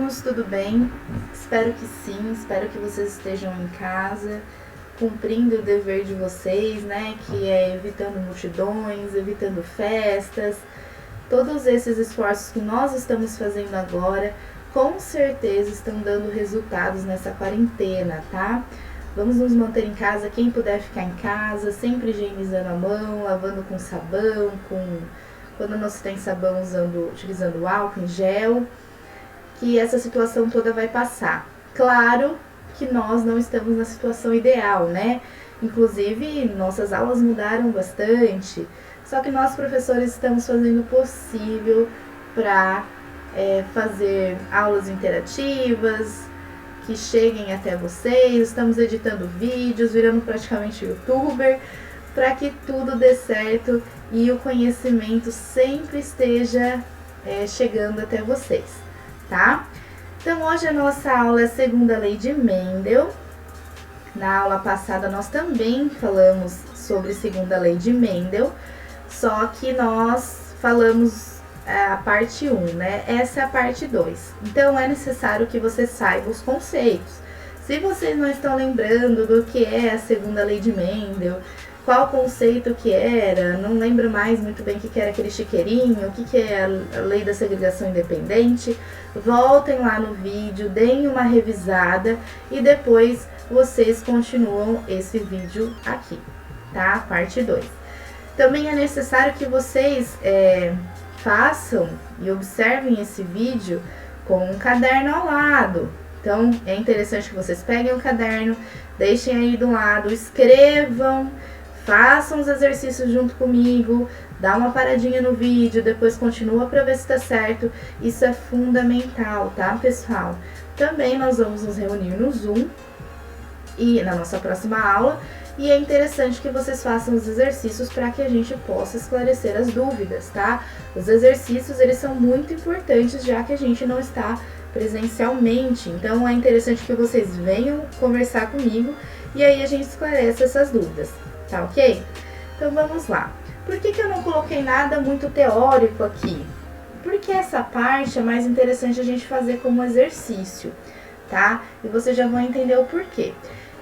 alunos, tudo bem? Espero que sim, espero que vocês estejam em casa, cumprindo o dever de vocês, né? Que é evitando multidões, evitando festas. Todos esses esforços que nós estamos fazendo agora, com certeza estão dando resultados nessa quarentena, tá? Vamos nos manter em casa, quem puder ficar em casa, sempre higienizando a mão, lavando com sabão, quando não se tem sabão, utilizando álcool em gel, que essa situação toda vai passar. Claro que nós não estamos na situação ideal, né? Inclusive, nossas aulas mudaram bastante, só que nós, professores, estamos fazendo o possível para fazer aulas interativas, que cheguem até vocês, estamos editando vídeos, virando praticamente youtuber, para que tudo dê certo e o conhecimento sempre esteja chegando até vocês, tá? Então hoje a nossa aula é a segunda lei de Mendel. Na aula passada nós também falamos sobre a segunda lei de Mendel, só que nós falamos a parte 1, né? Essa é a parte 2. Então é necessário que você saiba os conceitos. Se vocês não estão lembrando do que é a segunda lei de Mendel, qual conceito que era, não lembro mais muito bem o que era aquele chiqueirinho, o que é a lei da segregação independente, voltem lá no vídeo, deem uma revisada e depois vocês continuam esse vídeo aqui, tá? Parte 2. Também é necessário que vocês façam e observem esse vídeo com um caderno ao lado. Então, é interessante que vocês peguem o caderno, deixem aí do lado, escrevam, façam os exercícios junto comigo, dá uma paradinha no vídeo, depois continua para ver se tá certo. Isso é fundamental, tá, pessoal? Também nós vamos nos reunir no Zoom e na nossa próxima aula, e é interessante que vocês façam os exercícios para que a gente possa esclarecer as dúvidas, tá? Os exercícios, eles são muito importantes, já que a gente não está presencialmente, então é interessante que vocês venham conversar comigo e aí a gente esclarece essas dúvidas, tá ok? Então vamos lá. Por que eu não coloquei nada muito teórico aqui? Porque essa parte é mais interessante a gente fazer como exercício, tá? E vocês já vão entender o porquê.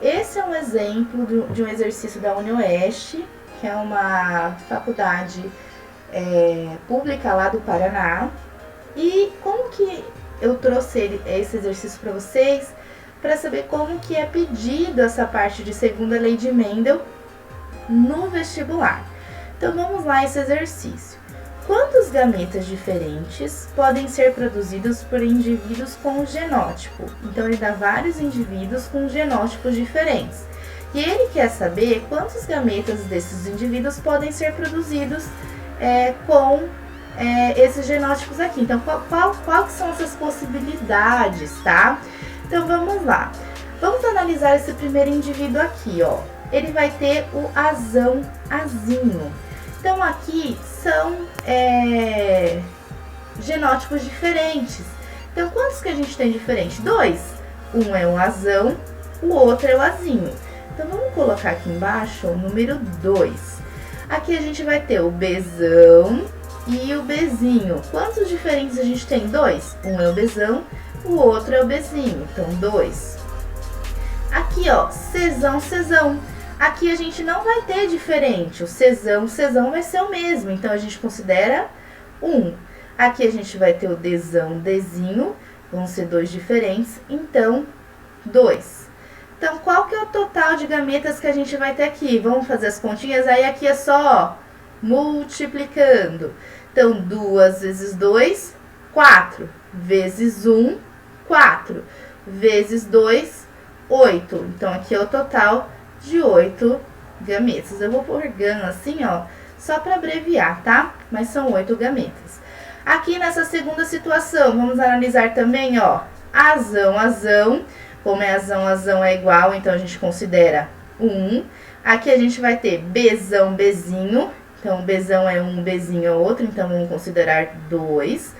Esse é um exemplo de um exercício da UniOeste, que é uma faculdade pública lá do Paraná. E como que eu trouxe esse exercício para vocês? Para saber como que é pedido essa parte de segunda lei de Mendel no vestibular. Então vamos lá esse exercício. Quantos gametas diferentes podem ser produzidos por indivíduos com genótipo? Então ele dá vários indivíduos com genótipos diferentes. E ele quer saber quantos gametas desses indivíduos podem ser produzidos com esses genótipos aqui. Então qual que são essas possibilidades, tá? Então vamos lá. Vamos analisar esse primeiro indivíduo aqui, ó. Ele vai ter o azão azinho. Então aqui são genótipos diferentes. Então quantos que a gente tem diferente? 2. Um é o azão, o outro é o azinho. Então vamos colocar aqui embaixo o número 2. Aqui a gente vai ter o Bzão e o Bzinho. Quantos diferentes a gente tem? 2. Um é o Bzão, o outro é o Bzinho. Então 2. Aqui, ó, Czão, Czão. Aqui a gente não vai ter diferente, o Czão vai ser o mesmo, então a gente considera 1. Aqui a gente vai ter o Dzão, Dzinho, vão ser 2 diferentes, então 2. Então qual que é o total de gametas que a gente vai ter aqui? Vamos fazer as continhas, aí aqui é só multiplicando. Então 2 vezes 2, 4, vezes 1, 4, vezes 2, 8. Então aqui é o total de 8 gametas. Eu vou pôr GAM assim, ó, só para abreviar, tá? Mas são 8 gametas. Aqui nessa segunda situação, vamos analisar também, ó, azão, azão. Como é azão, azão é igual, então a gente considera 1. Aqui a gente vai ter Bzão, Bzinho. Então, Bzão é 1, Bzinho é outro, então vamos considerar 2.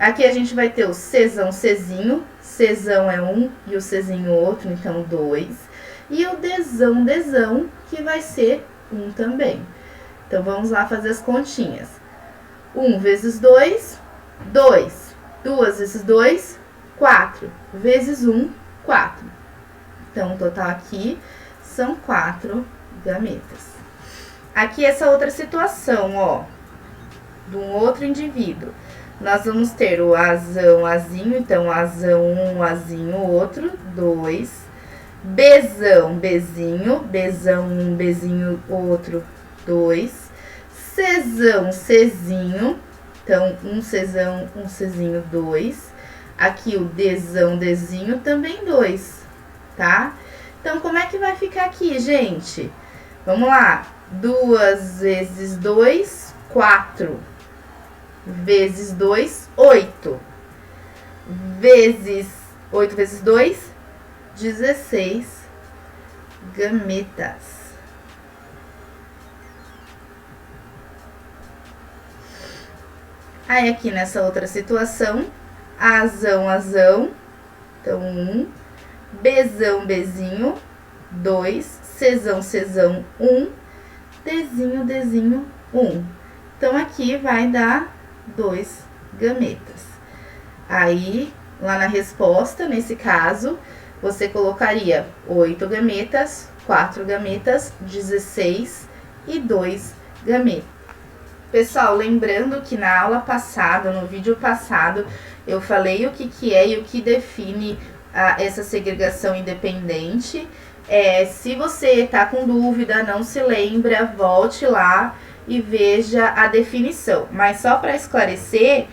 Aqui a gente vai ter o Czão, Czinho. Czão é 1 e o Czinho outro, então 2. E o Dzão, Dzão, que vai ser 1 também. Então, vamos lá fazer as continhas. 1 vezes 2, 2. 2 vezes 2, 4 vezes 1, 4. Então, o total aqui são 4 gametas. Aqui, essa outra situação, ó, de um outro indivíduo. Nós vamos ter o Azão, Azinho, então, Azão, um, Azinho, outro, 2. Bzão, Bzinho, Bzão, um, Bzinho, outro, 2. Czão, Czinho, então, um Czão, um Czinho, 2. Aqui o Dzão, Dzinho, também 2, tá? Então, como é que vai ficar aqui, gente? Vamos lá. 2 vezes 2, 4. Vezes 2, 8. Vezes 8 vezes 2, 16 gametas. Aí, aqui nessa outra situação, Azão, Azão, então 1. Bzão, Bzinho, 2. Czão, Czão, 1. Dzinho, Dzinho, 1. Então, aqui vai dar 2 gametas. Aí, lá na resposta, nesse caso, você colocaria 8 gametas, 4 gametas, 16 e 2 gametas. Pessoal, lembrando que na aula passada, no vídeo passado, eu falei o que é e o que define essa segregação independente. Se você tá com dúvida, não se lembra, volte lá e veja a definição. Mas só para esclarecer,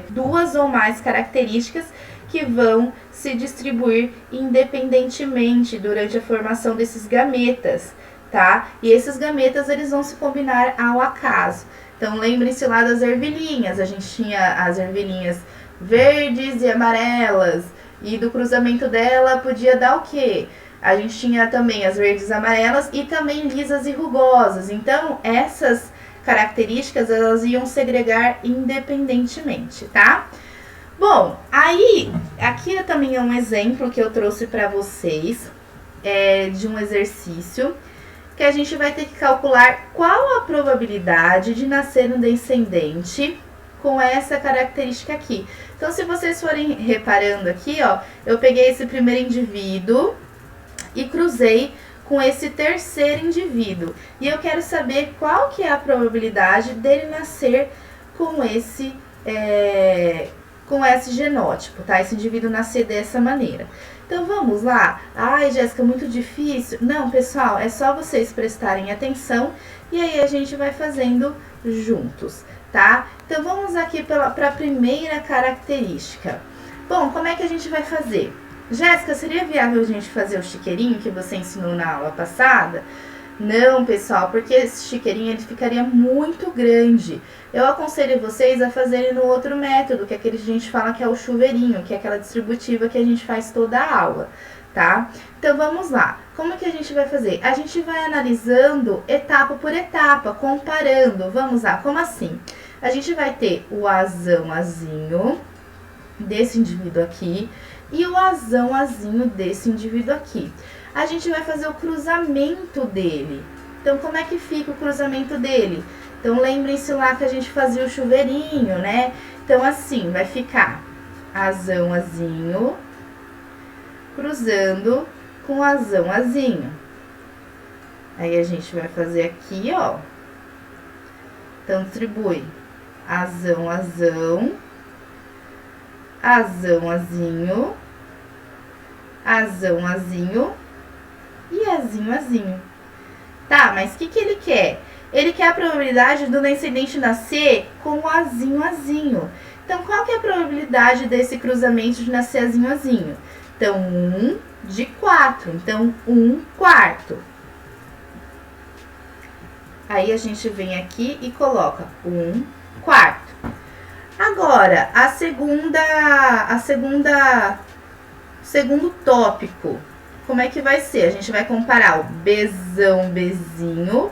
2 ou mais características que vão se distribuir independentemente durante a formação desses gametas, tá? E esses gametas, eles vão se combinar ao acaso. Então, lembrem-se lá das ervilhinhas. A gente tinha as ervilhinhas verdes e amarelas. E do cruzamento dela podia dar o quê? A gente tinha também as verdes e amarelas e também lisas e rugosas. Então, essas características, elas iam segregar independentemente, tá? Bom, aí, aqui também é um exemplo que eu trouxe para vocês, de um exercício que a gente vai ter que calcular qual a probabilidade de nascer um descendente com essa característica aqui. Então, se vocês forem reparando aqui, ó, eu peguei esse primeiro indivíduo e cruzei com esse terceiro indivíduo. E eu quero saber qual que é a probabilidade dele nascer com esse genótipo, tá? Esse indivíduo nascer dessa maneira. Então, vamos lá. Ai, Jéssica, muito difícil. Não, pessoal, é só vocês prestarem atenção e aí a gente vai fazendo juntos, tá? Então, vamos aqui para a primeira característica. Bom, como é que a gente vai fazer? Jéssica, seria viável a gente fazer o chiqueirinho que você ensinou na aula passada? Não, pessoal, porque esse chiqueirinho ele ficaria muito grande. Eu aconselho vocês a fazerem no outro método, que é aquele que a gente fala que é o chuveirinho, que é aquela distributiva que a gente faz toda a aula, tá? Então, vamos lá. Como é que a gente vai fazer? A gente vai analisando etapa por etapa, comparando. Vamos lá, como assim? A gente vai ter o azão, azinho desse indivíduo aqui e o azão, azinho desse indivíduo aqui. A gente vai fazer o cruzamento dele. Então, como é que fica o cruzamento dele? Então, lembrem-se lá que a gente fazia o chuveirinho, né? Então, assim, vai ficar azão, azinho, cruzando com azão, azinho. Aí, a gente vai fazer aqui, ó. Então, distribui azão, azão, azão, azinho, azão, azinho e azinho, azinho. Tá, mas o que ele quer? Ele quer a probabilidade do descendente nascer com o azinho, azinho. Então, qual que é a probabilidade desse cruzamento de nascer azinho, azinho? Então, 1 de 4. Então, 1 quarto. Aí, a gente vem aqui e coloca 1 quarto. Agora, segundo tópico, como é que vai ser? A gente vai comparar o Bzão, Bzinho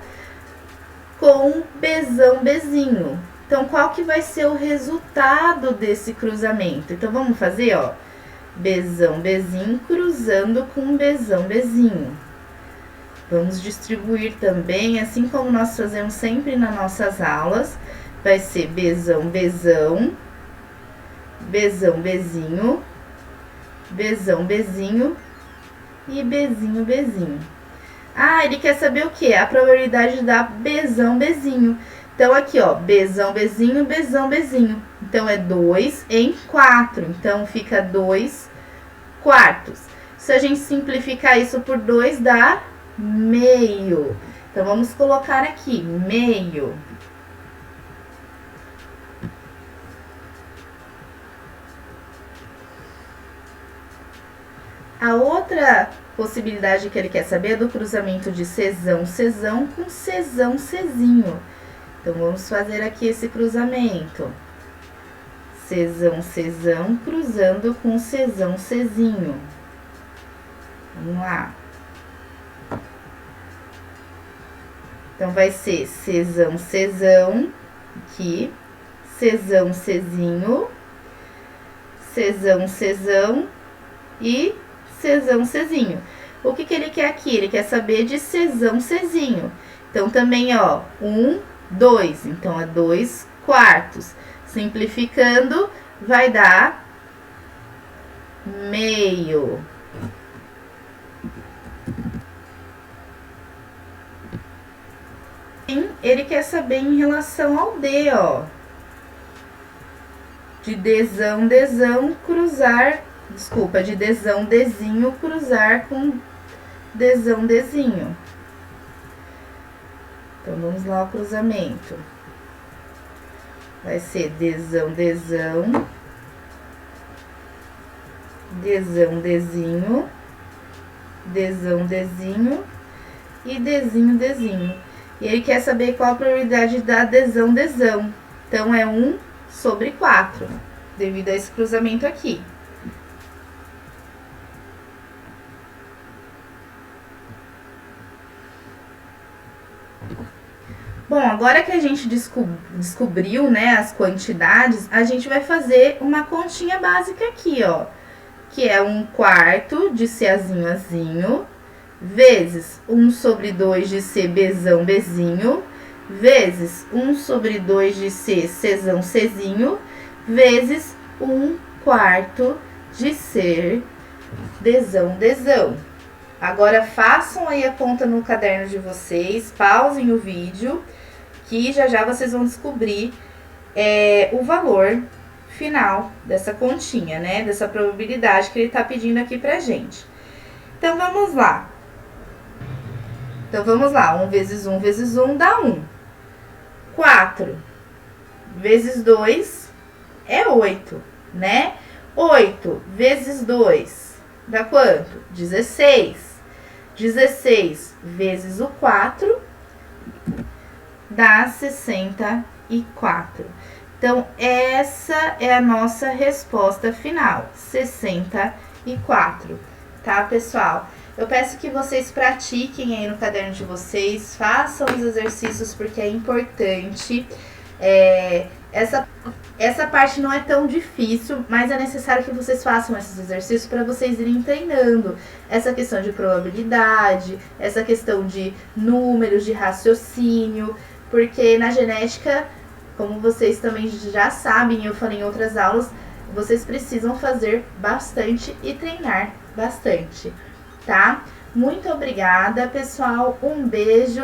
com Bzão, Bzinho. Então, qual que vai ser o resultado desse cruzamento? Então, vamos fazer, ó, Bzão, Bzinho cruzando com Bzão, Bzinho. Vamos distribuir também, assim como nós fazemos sempre nas nossas aulas. Vai ser Bzão, Bzão, Bzão, Bzinho, Bzão, Bzinho e Bzinho, Bzinho. Ah, ele quer saber o que? A probabilidade de dar Bzão, Bzinho. Então, aqui, ó, Bzão, Bzinho, Bzão, Bzinho. Então, é 2 em 4. Então, fica 2 quartos. Se a gente simplificar isso por 2, dá meio. Então, vamos colocar aqui, meio. A outra possibilidade que ele quer saber é do cruzamento de Czão, Czão com Czão, Czinho. Então, vamos fazer aqui esse cruzamento. Czão, Czão, cruzando com Czão, Czinho. Vamos lá. Então, vai ser Czão, Czão, aqui. Czão, Czinho. Czão, Czão e Czão, Czinho. O que ele quer aqui? Ele quer saber de Czão, Czinho. Então, também, ó, 1, 2. Então, é 2 quartos. Simplificando, vai dar meio. Ele quer saber em relação ao D, ó. De Dzão, Dzão, cruzar... Desculpa, de Dzão, Dzinho, cruzar com Dzão, Dzinho. Então, vamos lá ao cruzamento. Vai ser Dzão, Dzão, Dzão, Dzinho, Dzão, Dzinho e Dzinho, Dzinho. E ele quer saber qual a probabilidade da Dzão, Dzão. Então, é 1 sobre 4, devido a esse cruzamento aqui. Bom, agora que a gente descobriu, né, as quantidades, a gente vai fazer uma continha básica aqui, ó. Que é 1 quarto de Cazinho, Azinho, vezes 1 sobre 2 de C, Bzão, Bzinho, vezes 1 sobre 2 de C, Czão, Czinho, vezes 1 quarto de ser Dzão, Dzão. Agora, façam aí a conta no caderno de vocês, pausem o vídeo, que já vocês vão descobrir o valor final dessa continha, né? Dessa probabilidade que ele tá pedindo aqui pra gente. Então, vamos lá. 1 vezes 1 vezes 1 dá 1. 4 vezes 2 é 8, né? 8 vezes 2 dá quanto? 16. 16 vezes o 4 dá 64. Então, essa é a nossa resposta final, 64, tá, pessoal? Eu peço que vocês pratiquem aí no caderno de vocês, façam os exercícios porque é importante. Essa parte não é tão difícil, mas é necessário que vocês façam esses exercícios para vocês irem treinando essa questão de probabilidade, essa questão de números, de raciocínio, porque na genética, como vocês também já sabem, eu falei em outras aulas, vocês precisam fazer bastante e treinar bastante, tá? Muito obrigada, pessoal, um beijo.